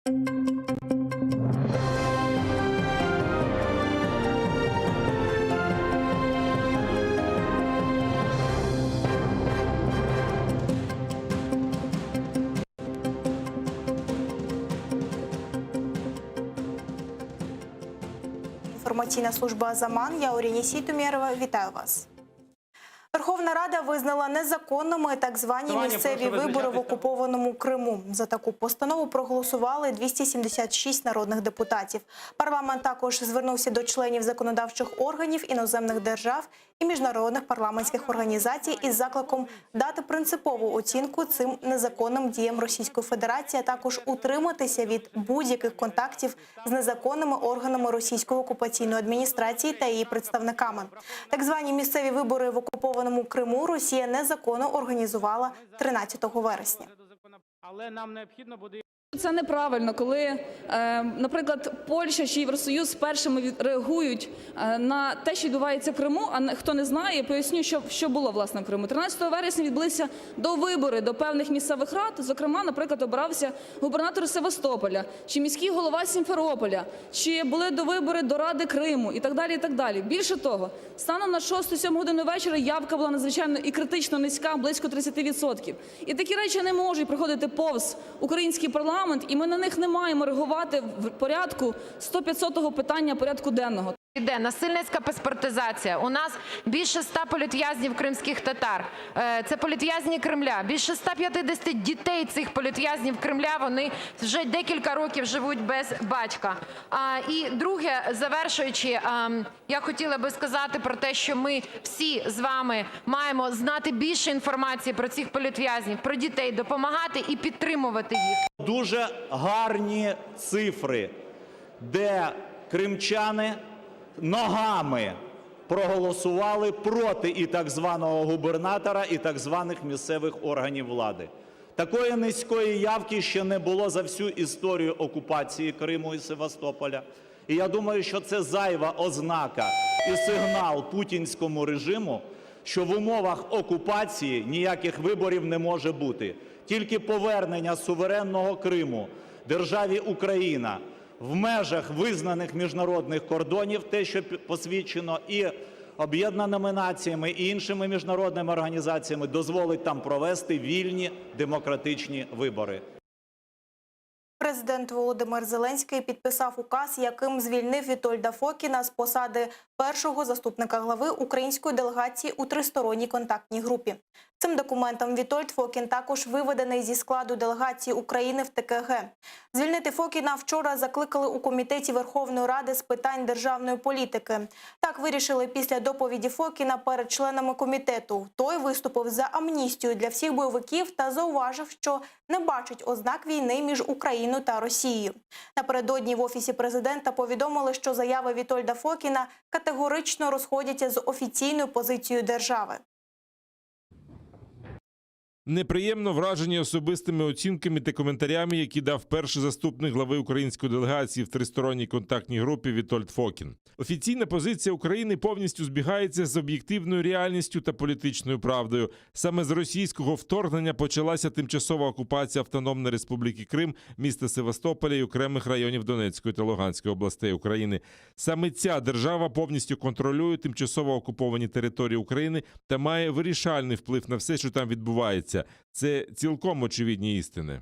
Інформаційна служба «Азаман». Я Оріні Сітумєрова. Вітаю вас. Верховна Рада визнала незаконними так звані місцеві вибори в окупованому Криму. За таку постанову проголосували 276 народних депутатів. Парламент також звернувся до членів законодавчих органів іноземних держав і міжнародних парламентських організацій із закликом дати принципову оцінку цим незаконним діям Російської Федерації, а також утриматися від будь-яких контактів з незаконними органами Російської окупаційної адміністрації та її представниками. Так звані місцеві вибори в окупованому Криму Росія незаконно організувала 13 вересня. Але нам необхідно буде... Це неправильно, коли, наприклад, Польща чи Євросоюз першими реагують на те, що відбувається в Криму, а хто не знає, поясню, що було, власне, в Криму. 13 вересня відбулися довибори до певних місцевих рад, зокрема, наприклад, обирався губернатор Севастополя, чи міський голова Сімферополя, чи були довибори до Ради Криму і так далі, і так далі. Більше того, станом на 6-7 годину вечора явка була надзвичайно і критично низька, близько 30%. І такі речі не можуть проходити повз український парламент, і ми на них не маємо реагувати в порядку 100-500 питання порядку денного. Іде насильницька паспортизація. У нас більше 100 політв'язнів кримських татар. Це політв'язні Кремля. Більше 150 дітей цих політв'язнів Кремля, вони вже декілька років живуть без батька. І друге, завершуючи, я хотіла би сказати про те, що ми всі з вами маємо знати більше інформації про цих політв'язнів, про дітей, допомагати і підтримувати їх. Дуже гарні цифри, де кримчани ногами проголосували проти і так званого губернатора, і так званих місцевих органів влади. Такої низької явки ще не було за всю історію окупації Криму і Севастополя. І я думаю, що це зайва ознака і сигнал путінському режиму, що в умовах окупації ніяких виборів не може бути. Тільки повернення суверенного Криму державі Україна в межах визнаних міжнародних кордонів, те, що посвідчено і Об'єднаними Націями, і іншими міжнародними організаціями, дозволить там провести вільні демократичні вибори. Президент Володимир Зеленський підписав указ, яким звільнив Вітольда Фокіна з посади першого заступника глави української делегації у тристоронній контактній групі. Цим документом Вітольд Фокін також виведений зі складу делегації України в ТКГ. Звільнити Фокіна вчора закликали у Комітеті Верховної Ради з питань державної політики. Так вирішили після доповіді Фокіна перед членами комітету. Той виступив за амністію для всіх бойовиків та зауважив, що не бачить ознак війни між Україною та Росією. Напередодні в Офісі президента повідомили, що заяви Вітольда Фокіна категорично розходяться з офіційною позицією держави. Неприємно вражені особистими оцінками та коментарями, які дав перший заступник глави української делегації в тристоронній контактній групі Вітольд Фокін. Офіційна позиція України повністю збігається з об'єктивною реальністю та політичною правдою. Саме з російського вторгнення почалася тимчасова окупація Автономної Республіки Крим, міста Севастополя і окремих районів Донецької та Луганської областей України. Саме ця держава повністю контролює тимчасово окуповані території України та має вирішальний вплив на все, що там відбувається. Це цілком очевидні істини.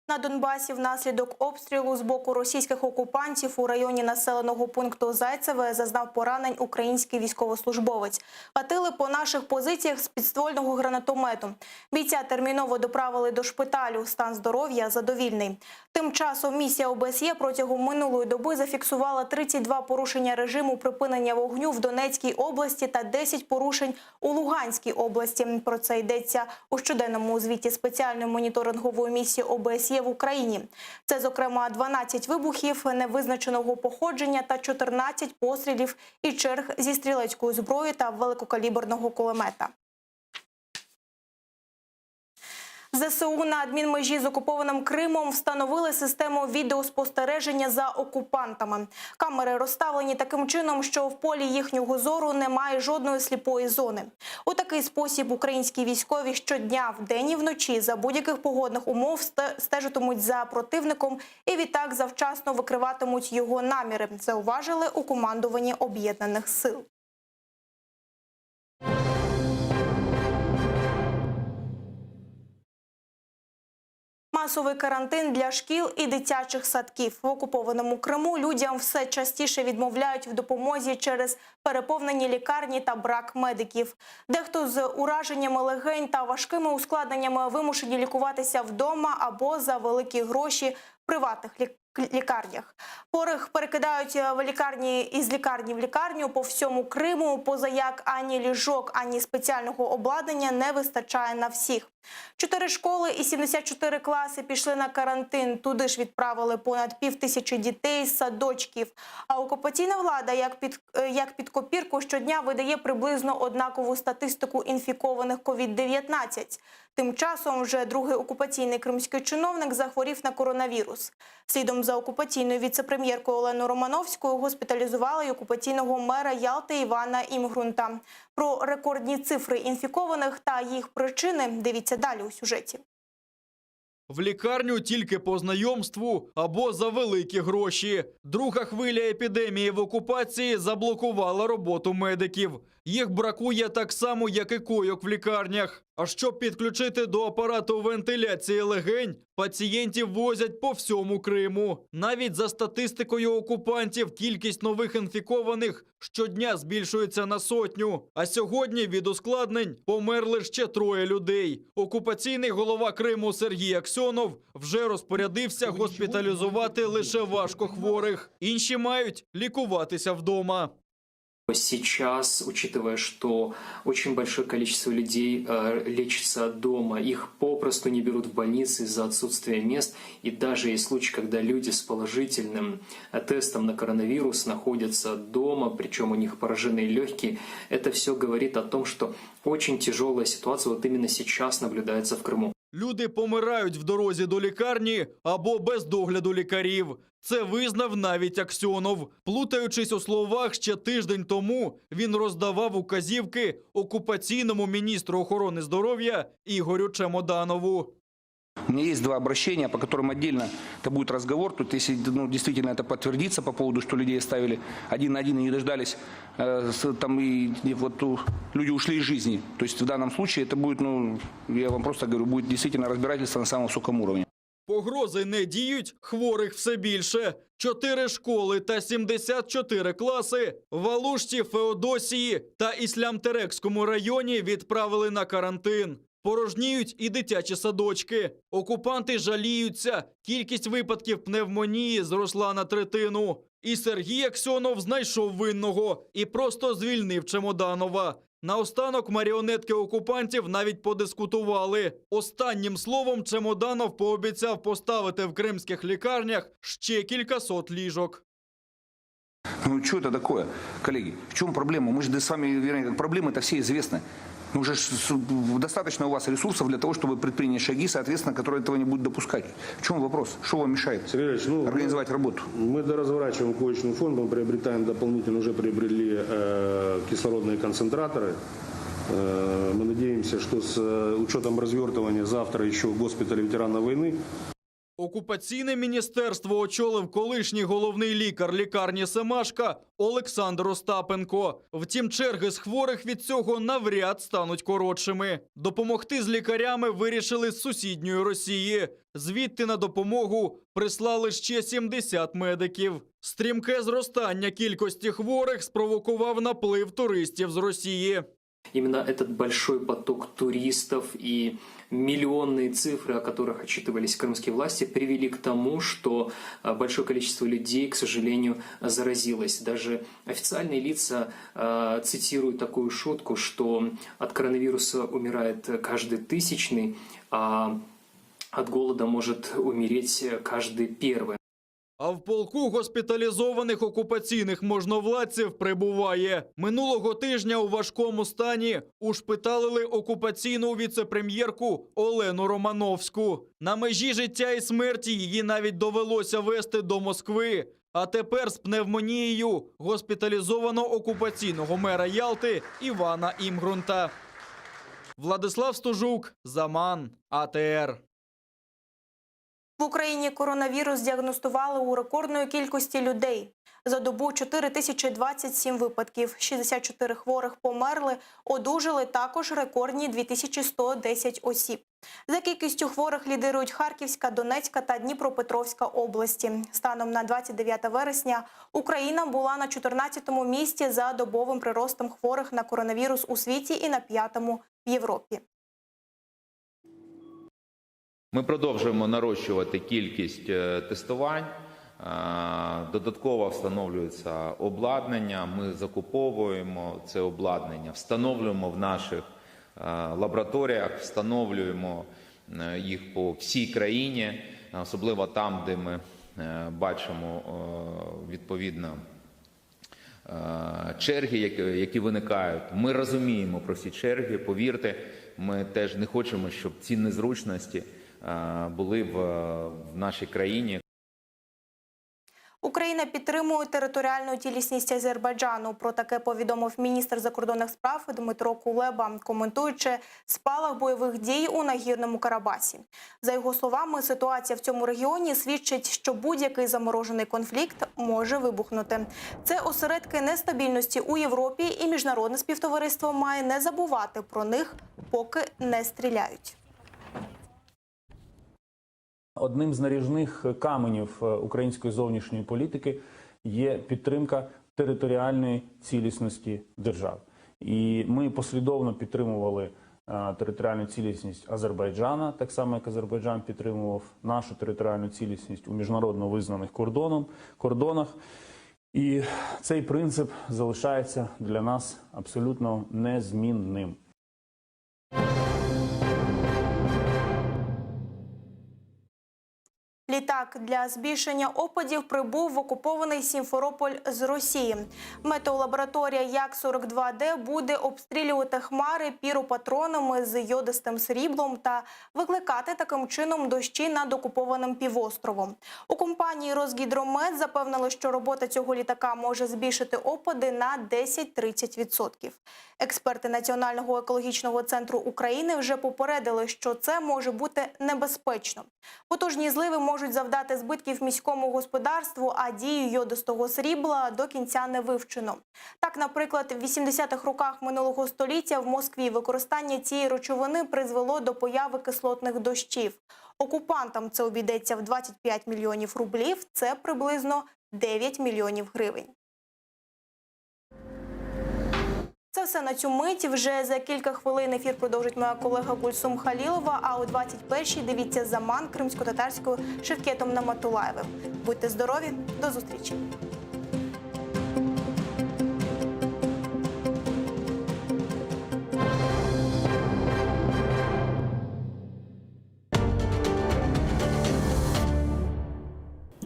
На Донбасі внаслідок обстрілу з боку російських окупантів у районі населеного пункту Зайцеве зазнав поранень український військовослужбовець. Гатили по наших позиціях з підствольного гранатомету. Бійця терміново доправили до шпиталю. Стан здоров'я задовільний. Тим часом місія ОБСЄ протягом минулої доби зафіксувала 32 порушення режиму припинення вогню в Донецькій області та 10 порушень у Луганській області. Про це йдеться у щоденному звіті спеціальної моніторингової місії ОБСЄ в Україні. Це, зокрема, 12 вибухів невизначеного походження та 14 пострілів і черг зі стрілецької зброї та великокаліберного кулемета. ЗСУ на адмінмежі з окупованим Кримом встановили систему відеоспостереження за окупантами. Камери розставлені таким чином, що в полі їхнього зору немає жодної сліпої зони. У такий спосіб українські військові щодня, вдень і вночі, за будь-яких погодних умов стежитимуть за противником і відтак завчасно викриватимуть його наміри, зауважили у командуванні Об'єднаних сил. Масовий карантин для шкіл і дитячих садків. В окупованому Криму людям все частіше відмовляють в допомозі через переповнені лікарні та брак медиків. Дехто з ураженнями легень та важкими ускладненнями вимушені лікуватися вдома або за великі гроші в приватних лікарнях. Хворих перекидають із лікарні в лікарню по всьому Криму, поза як ані ліжок, ані спеціального обладнання не вистачає на всіх. 4 школи і 74 класи пішли на карантин. Туди ж відправили понад 5000 дітей з садочків. А окупаційна влада, як під копірку, щодня видає приблизно однакову статистику інфікованих COVID-19. Тим часом вже другий окупаційний кримський чиновник захворів на коронавірус. Слідом за окупаційною віце-прем'єркою Оленою Романовською госпіталізували й окупаційного мера Ялти Івана Імгрунта. Про рекордні цифри інфікованих та їх причини дивіться далі у сюжеті. В лікарню тільки по знайомству або за великі гроші. Друга хвиля епідемії в окупації заблокувала роботу медиків. Їх бракує так само, як і койок в лікарнях. А щоб підключити до апарату вентиляції легень, пацієнтів возять по всьому Криму. Навіть за статистикою окупантів, кількість нових інфікованих щодня збільшується на 100. А сьогодні від ускладнень померли ще 3 людей. Окупаційний голова Криму Сергій Аксьонов вже розпорядився госпіталізувати лише важкохворих. Інші мають лікуватися вдома. Сейчас, учитывая, что очень большое количество людей лечится дома, их попросту не берут в больницы из-за отсутствия мест. И даже есть случаи, когда люди с положительным тестом на коронавирус находятся дома, причем у них поражены легкие. Это все говорит о том, что очень тяжелая ситуация вот именно сейчас наблюдается в Крыму. Люди помирають в дорозі до лікарні або без догляду лікарів. Це визнав навіть Аксьонов. Плутаючись у словах, ще тиждень тому він роздавав указівки окупаційному міністру охорони здоров'я Ігорю Чемоданову. У меня есть 2 обращения, по которым отдельно это будет разговор. Тут, если действительно это подтвердится по поводу, что людей оставили один на один и не дождались, там и люди ушли из жизни. То есть в данном случае это будет, я вам просто говорю, будет действительно разбирательство на самом высоком уровне. Погрози не діють, хворих все більше. 4 школи та 74 класи в Алушті, Феодосії та Іслям-Терекському районі відправили на карантин. Порожніють і дитячі садочки. Окупанти жаліються. Кількість випадків пневмонії зросла на 1/3. І Сергій Аксьонов знайшов винного і просто звільнив Чемоданова. Наостанок маріонетки окупантів навіть подискутували. Останнім словом Чемоданов пообіцяв поставити в кримських лікарнях ще кількасот ліжок. Ну что это такое, коллеги? В чем проблема? Мы же с вами, проблемы-то все известны. Уже достаточно у вас ресурсов для того, чтобы предпринять шаги, соответственно, которые этого не будут допускать. В чем вопрос? Что вам мешает организовать работу? Мы доразворачиваем коечный фонд, мы приобретаем дополнительно, уже приобрели кислородные концентраторы. Мы надеемся, что с учетом развертывания завтра еще госпиталь ветеранов войны. Окупаційне міністерство очолив колишній головний лікар лікарні Семашка Олександр Остапенко. Втім, черги з хворих від цього навряд стануть коротшими. Допомогти з лікарями вирішили з сусідньої Росії. Звідти на допомогу прислали ще 70 медиків. Стрімке зростання кількості хворих спровокував наплив туристів з Росії. Именно этот большой поток туристов и миллионные цифры, о которых отчитывались крымские власти, привели к тому, что большое количество людей, к сожалению, заразилось. Даже официальные лица цитируют такую шутку, что от коронавируса умирает каждый 1000, а от голода может умереть каждый 1. А в полку госпіталізованих окупаційних можновладців прибуває. Минулого тижня у важкому стані ушпиталили окупаційну віце-прем'єрку Олену Романовську. На межі життя і смерті її навіть довелося везти до Москви. А тепер з пневмонією госпіталізовано окупаційного мера Ялти Івана Імгрунта. Владислав Стужук, Заман, АТР. В Україні коронавірус діагностували у рекордної кількості людей. За добу 4027 випадків, 64 хворих померли, одужали також рекордні 2110 осіб. За кількістю хворих лідирують Харківська, Донецька та Дніпропетровська області. Станом на 29 вересня Україна була на 14-му місці за добовим приростом хворих на коронавірус у світі і на 5-му в Європі. Ми продовжуємо нарощувати кількість тестувань, додатково встановлюється обладнання, ми закуповуємо це обладнання, встановлюємо в наших лабораторіях, встановлюємо їх по всій країні, особливо там, де ми бачимо відповідно черги, які виникають. Ми розуміємо про ці черги, повірте, ми теж не хочемо, щоб ці незручності були в нашій країні. Україна підтримує територіальну цілісність Азербайджану. Про таке повідомив міністр закордонних справ Дмитро Кулеба, коментуючи спалах бойових дій у Нагірному Карабасі. За його словами, ситуація в цьому регіоні свідчить, що будь-який заморожений конфлікт може вибухнути. Це осередки нестабільності у Європі, і міжнародне співтовариство має не забувати про них, поки не стріляють. Одним з наріжних каменів української зовнішньої політики є підтримка територіальної цілісності держав. І ми послідовно підтримували територіальну цілісність Азербайджана, так само як Азербайджан підтримував нашу територіальну цілісність у міжнародно визнаних кордонах. І цей принцип залишається для нас абсолютно незмінним. Літак для збільшення опадів прибув в окупований Сімферополь з Росії. Метеолабораторія Як-42Д буде обстрілювати хмари піропатронами з йодистим сріблом та викликати таким чином дощі над окупованим півостровом. У компанії «Росгідромет» запевнили, що робота цього літака може збільшити опади на 10-30%. Експерти Національного екологічного центру України вже попередили, що це може бути небезпечно. Потужні зливи можуть завдати збитків міському господарству, а дію йодистого срібла до кінця не вивчено. Так, наприклад, в 80-х роках минулого століття в Москві використання цієї речовини призвело до появи кислотних дощів. Окупантам це обійдеться в 25 мільйонів рублів, це приблизно 9 мільйонів гривень. Це все на цю мить. Вже за кілька хвилин ефір продовжить моя колега Гульсум Халілова, а о 21-й дивіться «Заман» кримсько-татарською Шевкетом Наматулаєвим. Будьте здорові, до зустрічі!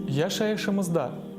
Я Шая Шамазда.